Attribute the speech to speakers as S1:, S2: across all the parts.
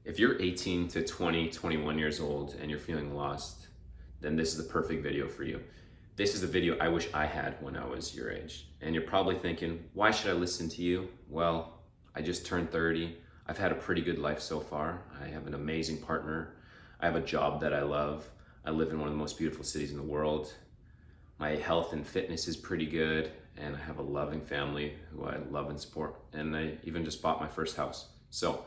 S1: If you're 18 to 20, 21 years old and you're feeling lost, then this is the perfect video for you. This is the video I wish I had when I was your age. And you're probably thinking, why should I listen to you? Well, I just turned 30. I've had a pretty good life so far. I have an amazing partner. I have a job that I love. I live in one of the most beautiful cities in the world. My health and fitness is pretty good. And I have a loving family who I love and support. And I even just bought my first house. So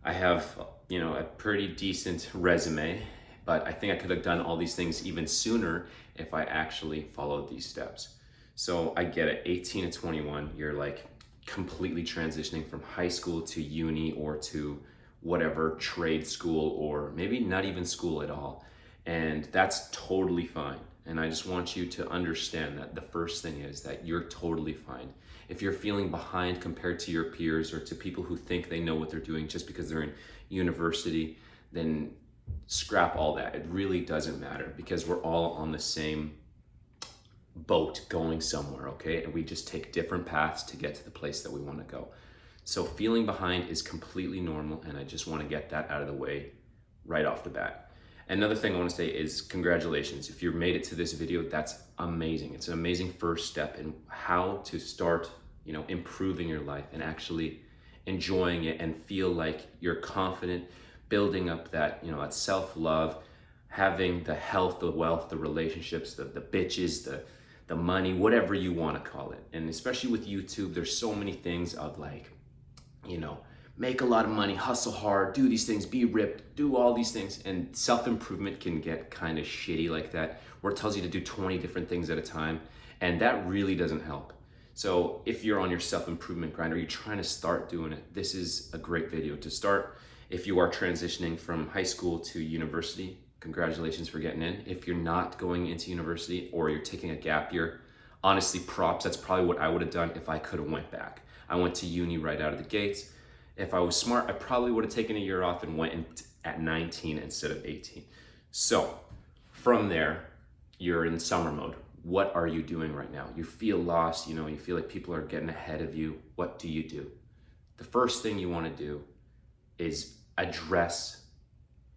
S1: I have, a pretty decent resume, but I think I could have done all these things even sooner if I actually followed these steps. So I get it, 18 to 21, you're like completely transitioning from high school to uni or to whatever trade school, or maybe not even school at all. And that's totally fine. And I just want you to understand that the first thing is that you're totally fine. If you're feeling behind compared to your peers or to people who think they know what they're doing just because they're in university, then scrap all that. It really doesn't matter because we're all on the same boat going somewhere, okay? And we just take different paths to get to the place that we want to go. So feeling behind is completely normal, and I just want to get that out of the way right off the bat. Another thing I want to say is congratulations. If you've made it to this video, that's amazing. It's an amazing first step in how to start, improving your life and actually enjoying it and feel like you're confident, building up that, that self-love, having the health, the wealth, the relationships, the bitches, the money, whatever you want to call it. And especially with YouTube, there's so many things of like, make a lot of money, hustle hard, do these things, be ripped, do all these things. And self-improvement can get kind of shitty like that, where it tells you to do 20 different things at a time. And that really doesn't help. So if you're on your self-improvement grind or you're trying to start doing it, this is a great video to start. If you are transitioning from high school to university, congratulations for getting in. If you're not going into university or you're taking a gap year, honestly, props. That's probably what I would have done if I could have went back. I went to uni right out of the gates. If I was smart, I probably would have taken a year off and went in at 19 instead of 18. So from there, you're in summer mode. What are you doing right now? You feel lost, you feel like people are getting ahead of you. What do you do? The first thing you want to do is address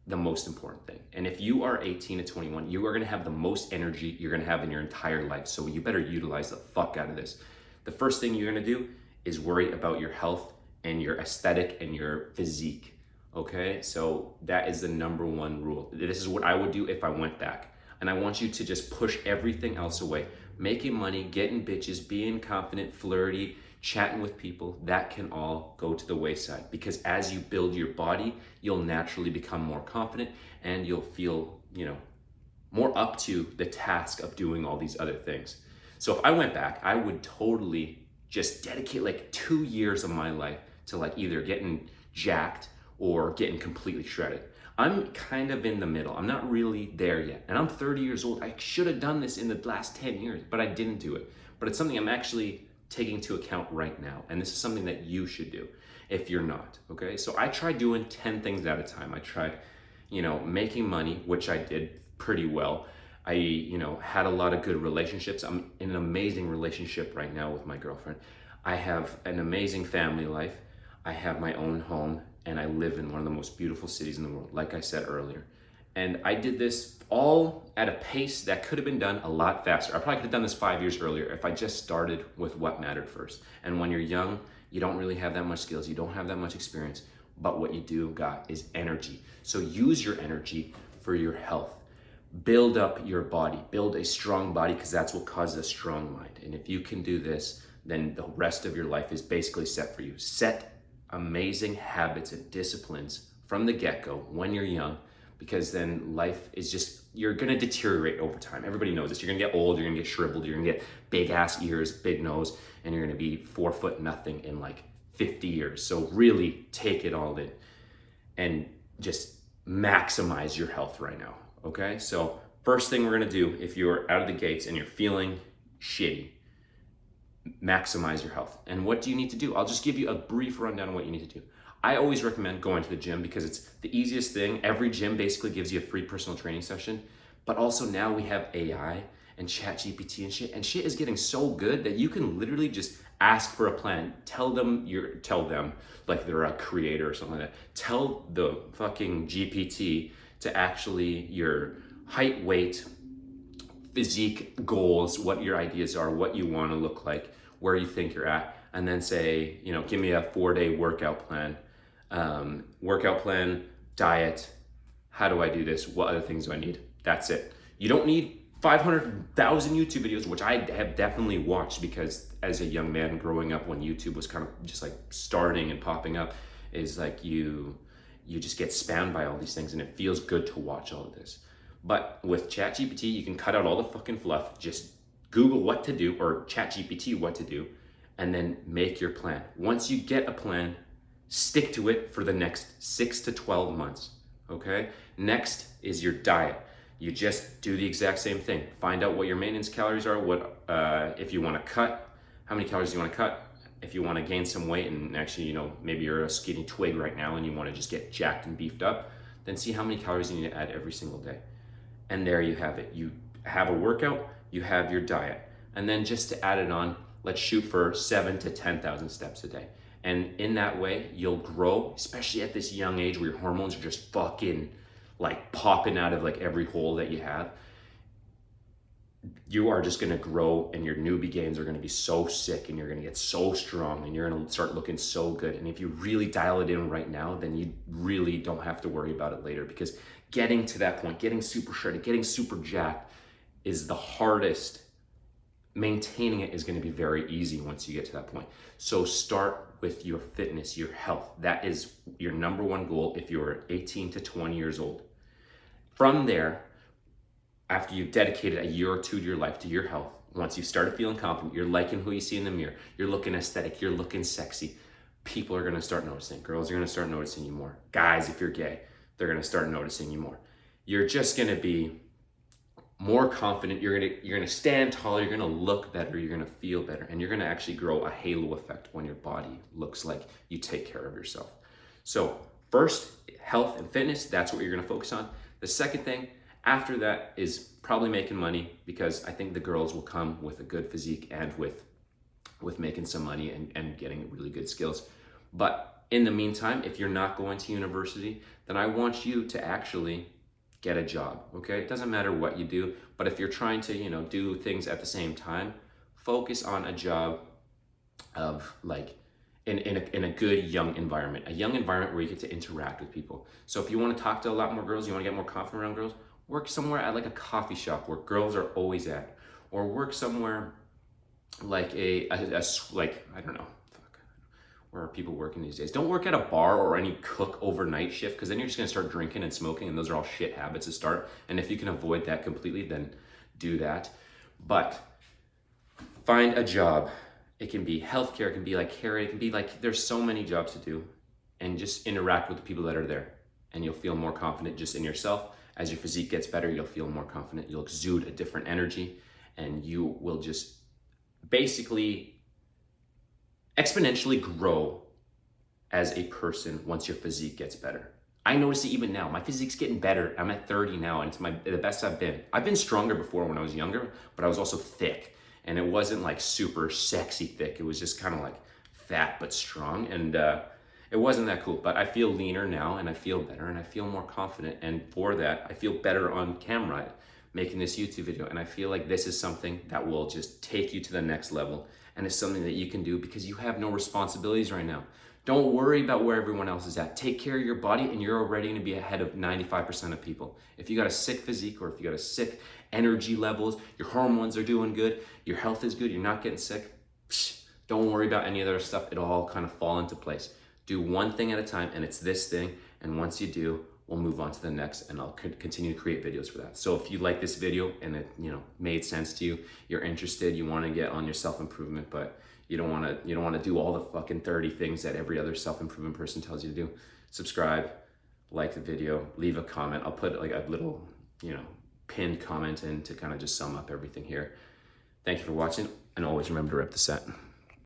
S1: the most important thing. And if you are 18 to 21, you are going to have the most energy you're going to have in your entire life. So you better utilize the fuck out of this. The first thing you're going to do is worry about your health and your aesthetic and your physique, okay? So that is the number one rule. This is what I would do if I went back. And I want you to just push everything else away. Making money, getting bitches, being confident, flirty, chatting with people, that can all go to the wayside. Because as you build your body, you'll naturally become more confident and you'll feel, more up to the task of doing all these other things. So if I went back, I would totally just dedicate like 2 years of my life to like either getting jacked or getting completely shredded. I'm kind of in the middle. I'm not really there yet. And I'm 30 years old. I should have done this in the last 10 years, but I didn't do it. But it's something I'm actually taking into account right now. And this is something that you should do if you're not, okay? So I tried doing 10 things at a time. I tried, making money, which I did pretty well. I, had a lot of good relationships. I'm in an amazing relationship right now with my girlfriend. I have an amazing family life. I have my own home and I live in one of the most beautiful cities in the world, like I said earlier. And I did this all at a pace that could have been done a lot faster. I probably could have done this 5 years earlier if I just started with what mattered first. And when you're young, you don't really have that much skills. You don't have that much experience, but what you do got is energy. So use your energy for your health. Build up your body, build a strong body, because that's what causes a strong mind. And if you can do this, then the rest of your life is basically set for you. Set amazing habits and disciplines from the get-go when you're young, because then life is just, you're gonna deteriorate over time. Everybody knows this. You're gonna get old, you're gonna get shriveled, you're gonna get big ass ears, big nose, and you're gonna be 4 foot nothing in like 50 years. So really take it all in and just maximize your health right now, okay? So first thing we're gonna do, if you're out of the gates and you're feeling shitty, maximize your health. And what do you need to do? I'll just give you a brief rundown of what you need to do. I always recommend going to the gym because it's the easiest thing. Every gym basically gives you a free personal training session, but also now we have AI and chat GPT and shit is getting so good that you can literally just Ask for a plan. Tell them like they're a creator or something like that. Tell the fucking GPT to actually your height, weight, physique goals, what your ideas are, what you want to look like, where you think you're at, and then say, you know, give me a 4-day workout plan. Diet, how do I do this? What other things do I need? That's it. You don't need 500,000 YouTube videos, which I have definitely watched because as a young man growing up when YouTube was kind of just like starting and popping up, is like you just get spammed by all these things and it feels good to watch all of this. But with ChatGPT, you can cut out all the fucking fluff, just Google what to do or ChatGPT what to do, and then make your plan. Once you get a plan, stick to it for the next 6 to 12 months, okay? Next is your diet. You just do the exact same thing. Find out what your maintenance calories are, if you wanna cut, how many calories do you wanna cut? If you wanna gain some weight and actually, you know, maybe you're a skinny twig right now and you wanna just get jacked and beefed up, then see how many calories you need to add every single day. And there you have it. You have a workout, you have your diet. And then just to add it on, let's shoot for 7 to 10,000 steps a day. And in that way, you'll grow, especially at this young age where your hormones are just fucking like popping out of like every hole that you have. You are just gonna grow and your newbie gains are gonna be so sick and you're gonna get so strong and you're gonna start looking so good. And if you really dial it in right now, then you really don't have to worry about it later, because getting to that point, getting super shredded, getting super jacked is the hardest. Maintaining it is gonna be very easy once you get to that point. So start with your fitness, your health. That is your number one goal if you're 18 to 20 years old. From there, after you've dedicated a year or two to your life, to your health, once you've started feeling confident, you're liking who you see in the mirror, you're looking aesthetic, you're looking sexy, people are gonna start noticing. Girls are gonna start noticing you more. Guys, if you're gay, they're gonna start noticing you more. You're just gonna be more confident, you're gonna stand taller, you're gonna look better, you're gonna feel better, and you're gonna actually grow a halo effect when your body looks like you take care of yourself. So first, health and fitness, that's what you're gonna focus on. The second thing after that is probably making money, because I think the girls will come with a good physique and with making some money and getting really good skills. But in the meantime, if you're not going to university, then I want you to actually get a job, okay? It doesn't matter what you do, but if you're trying to, you know, do things at the same time, focus on a job of like in a good young environment, a young environment where you get to interact with people. So if you want to talk to a lot more girls, you want to get more confident around girls, work somewhere at like a coffee shop where girls are always at, or work somewhere like like, I don't know, where are people working these days? Don't work at a bar or any cook overnight shift, because then you're just gonna start drinking and smoking, and those are all shit habits to start. And if you can avoid that completely, then do that. But find a job. It can be healthcare, it can be like care, it can be like, there's so many jobs to do, and just interact with the people that are there. And you'll feel more confident just in yourself. As your physique gets better, you'll feel more confident. You'll exude a different energy, and you will just basically exponentially grow as a person once your physique gets better. I notice it even now. My physique's getting better. I'm at 30 now, and it's the best I've been. I've been stronger before when I was younger, but I was also thick, and it wasn't like super sexy thick. It was just kind of like fat but strong, and it wasn't that cool. But I feel leaner now, and I feel better, and I feel more confident, and for that, I feel better on camera making this YouTube video, and I feel like this is something that will just take you to the next level, and it's something that you can do because you have no responsibilities right now. Don't worry about where everyone else is at. Take care of your body, and you're already gonna be ahead of 95% of people. If you got a sick physique, or if you got a sick energy levels, your hormones are doing good, your health is good, you're not getting sick, don't worry about any other stuff. It'll all kind of fall into place. Do one thing at a time, and it's this thing, and once you do, we'll move on to the next, and I'll continue to create videos for that. So if you like this video and it, you know, made sense to you, you're interested, you want to get on your self-improvement, but you don't want to do all the fucking 30 things that every other self-improvement person tells you to do, subscribe, like the video, leave a comment. I'll put like a little, you know, pinned comment in to kind of just sum up everything here. Thank you for watching, and always remember to rep the set.